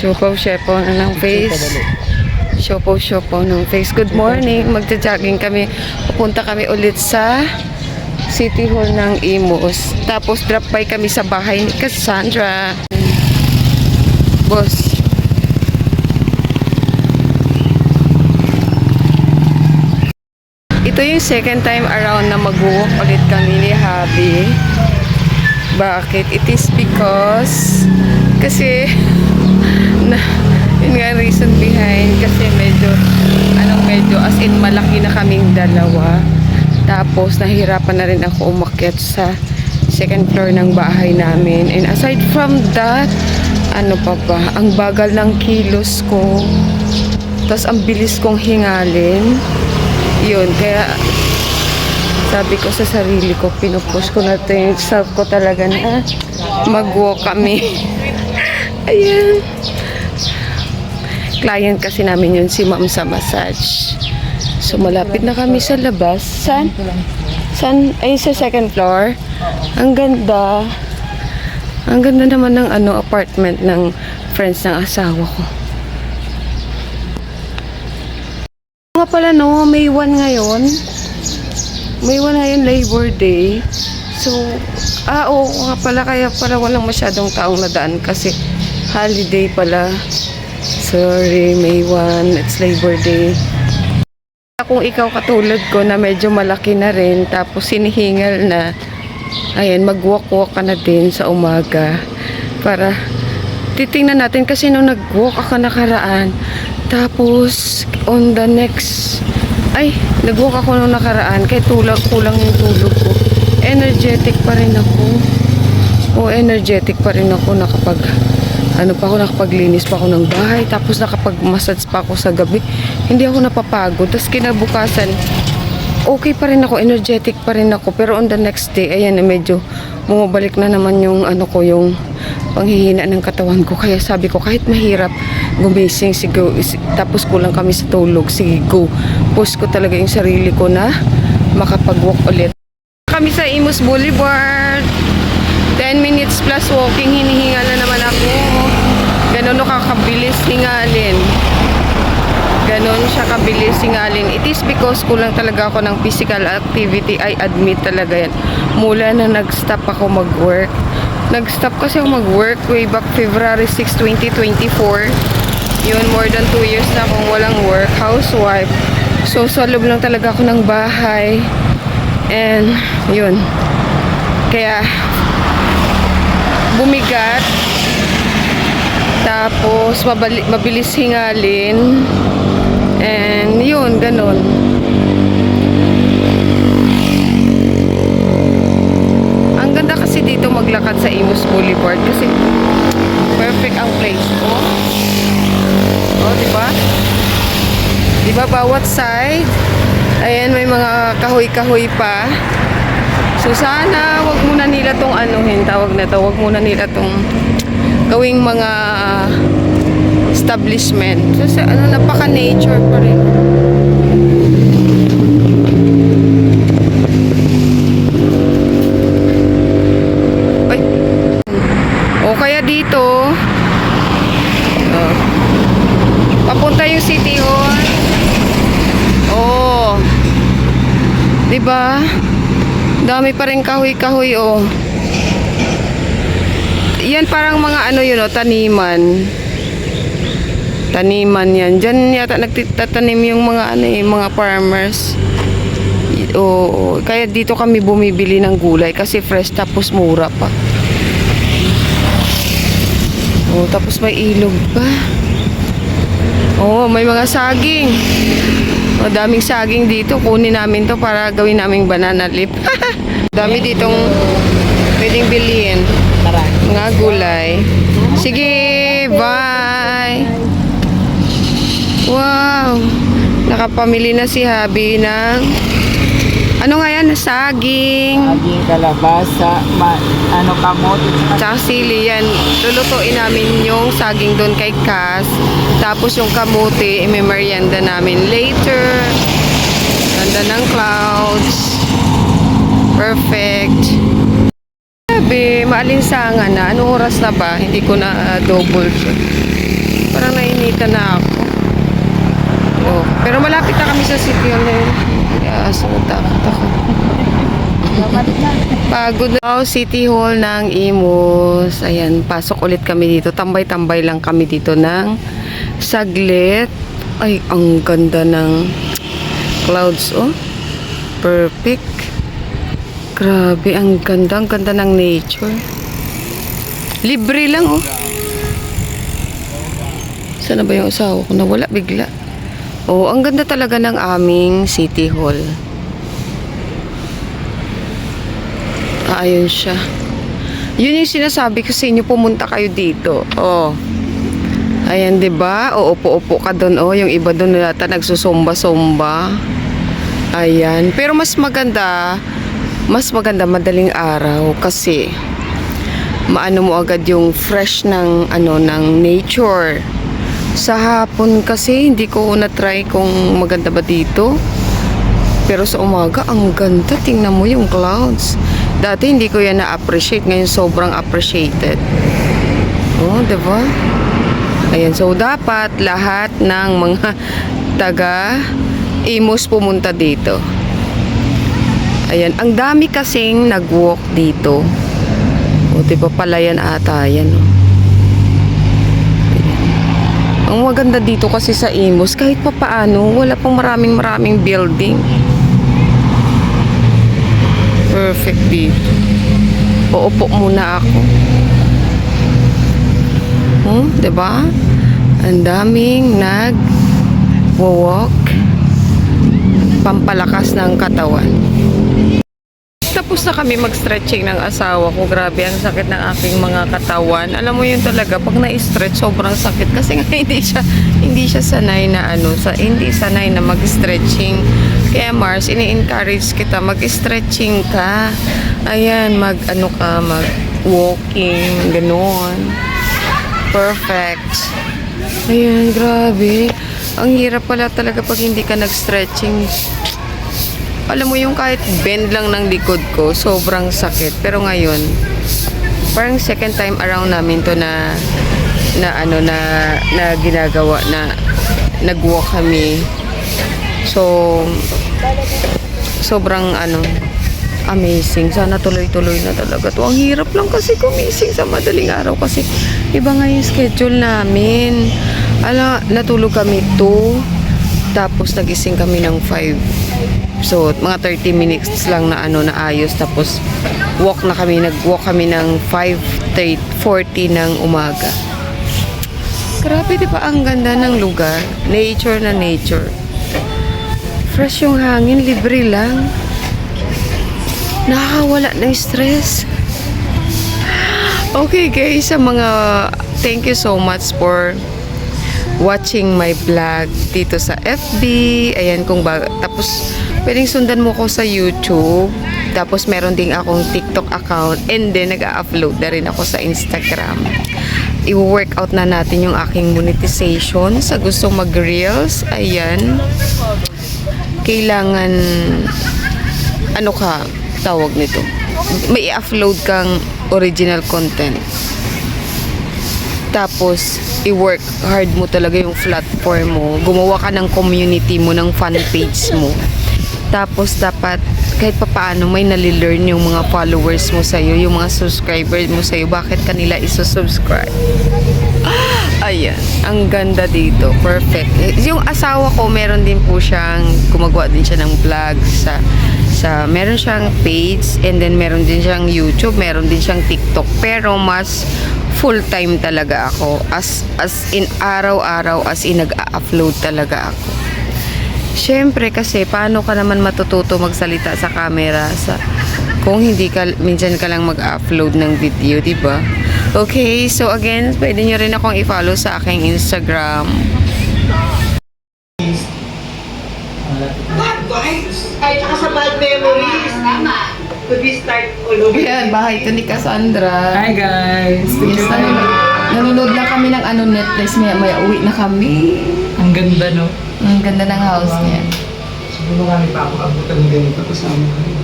Siopaw-siopaw na ng face. Siopaw-siopaw ng face. Good morning. Magja-jogging kami. Pupunta kami ulit sa City Hall ng Imus. Tapos drop by kami sa bahay ni Cassandra. Boss. Ito yung second time around na mag-walk ulit kami ni Habi. Bakit? It is because kasi yun nga reason behind kasi medyo as in malaki na kaming dalawa. Tapos nahirapan na rin ako umakyat sa second floor ng bahay namin. And aside from that, ano pa ba? Ang bagal ng kilos ko. Tapos ang bilis kong hingalin. Yun, kaya sabi ko sa sarili ko, pinupush ko na ito yung self ko talaga na mag-walk kami. Ayan. Client kasi namin yun, si ma'am sa massage. So, malapit na kami sa labas. Saan? Ay, sa second floor. Ang ganda. Ang ganda naman ng apartment ng friends ng asawa ko. Nga pala no, May 1 ngayon. May 1 ngayon, Labor Day. So, oo nga pala, kaya pala walang masyadong taong nadaan kasi holiday pala. Sorry, May 1, it's Labor Day. Kung ikaw katulad ko na medyo malaki na rin, tapos sinihingal na, ayan, mag-walk-walk ka na din sa umaga. Para titingnan natin kasi nung nag-walk ako nakaraan, tapos on the next, nag-walk ako nung nakaraan, kaya kulang yung tulog ko. Energetic pa rin ako. Energetic pa rin ako nakapaglinis pa ako ng bahay, tapos nakapag-massage pa ako sa gabi. Hindi ako napapagod. Tapos kinabukasan, okay pa rin ako, energetic pa rin ako. Pero on the next day, ayan, medyo bumabalik na naman yung yung panghihina ng katawan ko. Kaya sabi ko, kahit mahirap gumising, tapos kulang kami sa tulog, sige go. Push ko talaga yung sarili ko na makapag-walk ulit. Kami sa Imus Boulevard. 10 minutes plus walking, hinihinga na naman ako. Ganon kakabilis hingalin. Ganon siya kabilis hingalin. It is because kulang talaga ako ng physical activity. I admit talaga yan. Mula na nag-stop ako mag-work. Nag-stop kasi ako mag-work way back February 6, 2024. Yun, more than 2 years na akong walang work. Housewife. So, sa loob lang talaga ako ng bahay. And, yun. Kaya, bumigat, tapos mabilis hingalin, and yun, ganon. Ang ganda kasi dito maglakad sa Imus Boulevard kasi perfect ang place ko. Diba? Diba bawat side, ayan, may mga kahoy-kahoy pa. So sana wag muna nila tong tawag na to, wag muna nila tong gawing mga establishment. So napaka-nature pa rin. O kaya dito, papunta yung City Hall. Diba? Dami pa rin kahoy-kahoy, Yan parang mga taniman. Taniman yan. Diyan yata nagtatanim yung mga mga farmers. Kaya dito kami bumibili ng gulay kasi fresh tapos mura pa. Tapos may ilog pa. May mga saging. Daming saging dito. Kunin namin to para gawin naming banana leaf. Dami ditong pwedeng bilhin. Mga gulay. Sige, bye! Wow! Nakapamili na si Habi ng ano nga yan? Saging. Saging, kalabasa, kamote. Tsaka sili yan. Lulutuin namin yung saging doon kay Cass. Tapos yung kamote, merienda namin later. Ganda ng clouds. Perfect. Sabi, maalinsangan na. Anong oras na ba? Hindi ko na double check. Parang nainitan na ako. Oh, pero malapit na kami sa City Hall na yun. Kaya takot ako. Pagod na. Oh, City Hall ng Imus. Ayan, pasok ulit kami dito. Tambay-tambay lang kami dito ng saglit. Ay, ang ganda ng clouds, oh. Perfect. Grabe, ang ganda. Ang ganda ng nature. Libre lang, oh. Sana ba yung asawa ko? Nawala bigla. Oh, ang ganda talaga ng aming City Hall. Ayun siya. Yun yung sinasabi ko sa inyo, pumunta kayo dito. Oh. Ayan, 'di ba? O upo-upo ka doon, oh. Yung iba doon yata nagsusumba-sumba. Ayan, pero mas maganda madaling araw kasi maano mo agad yung fresh ng ng nature. Sa hapon kasi hindi ko na-try kung maganda ba dito. Pero sa umaga, ang ganda. Tingnan mo yung clouds. Dati hindi ko yan na-appreciate. Ngayon sobrang appreciated. Oh, diba? Ayan. So, dapat lahat ng mga taga-Imus pumunta dito. Ayan. Ang dami kasing nag-walk dito. O, diba palayan ata yan. Ang maganda dito kasi sa Imus, kahit pa paano, wala pang maraming building. Perfect dito. Uupo muna ako. Diba? Ang daming nag-walk. Pampalakas ng katawan. Tapos na kami mag-stretching ng asawa ko. Grabe, ang sakit ng aking mga katawan. Alam mo yun talaga, pag na-stretch, sobrang sakit. Kasi nga hindi siya sanay na hindi sanay na mag-stretching. Kaya Mars, ini-encourage kita, mag-stretching ka. Ayan, mag-walking, ganoon. Perfect. Ayan, grabe. Ang hirap pala talaga pag hindi ka nag-stretching. Alam mo yung kahit bend lang ng likod ko, sobrang sakit. Pero ngayon, parang second time around namin to na ginagawa na nag-walk kami. So, sobrang amazing. Sana tuloy-tuloy na talaga to. Ang hirap lang kasi gumising sa madaling araw kasi iba nga yung schedule namin. Natulog kami 2, tapos nagising kami ng 5. So, mga 30 minutes lang na naayos. Tapos, nag-walk kami ng 5:40 ng umaga. Grabe, di ba? Ang ganda ng lugar. Nature na nature. Fresh yung hangin, libre lang. Nakakawala ng stress. Okay guys, thank you so much for watching my vlog dito sa FB. Ayan, tapos pwedeng sundan mo ko sa YouTube. Tapos meron din akong TikTok account. And then nag-upload na rin ako sa Instagram. I-workout na natin yung aking monetization. Sa gusto mag-reels, ayan. Kailangan tawag nito? May i-upload kang original content. Tapos, i-work hard mo talaga yung platform mo. Gumawa ka ng community mo, ng fan page mo. Tapos, dapat, kahit pa paano, may nalilearn yung mga followers mo sa'yo, yung mga subscribers mo sa'yo. Bakit kanila isusubscribe? Ayan. Ang ganda dito. Perfect. Yung asawa ko, meron din po siyang, gumagawa din siya ng vlog meron siyang page, and then meron din siyang YouTube, meron din siyang TikTok. Pero mas full-time talaga ako. As in araw-araw, nag-a-upload talaga ako. Siyempre kasi, paano ka naman matututo magsalita sa camera kung minsan ka lang mag-upload ng video, diba? Okay, so again, pwede nyo rin akong i-follow sa aking Instagram. Bad vibes. Ay, tsaka sa bad memories. Tama. Could we start all over? Ayan, bahay ito ni Cassandra. Hi guys! Yes, nanonood lang kami ng Netflix. Maya uwi na kami. Ang ganda, no? Ang ganda ng house niya. Siguro kami pa ako abutan ng ganito kasama kami.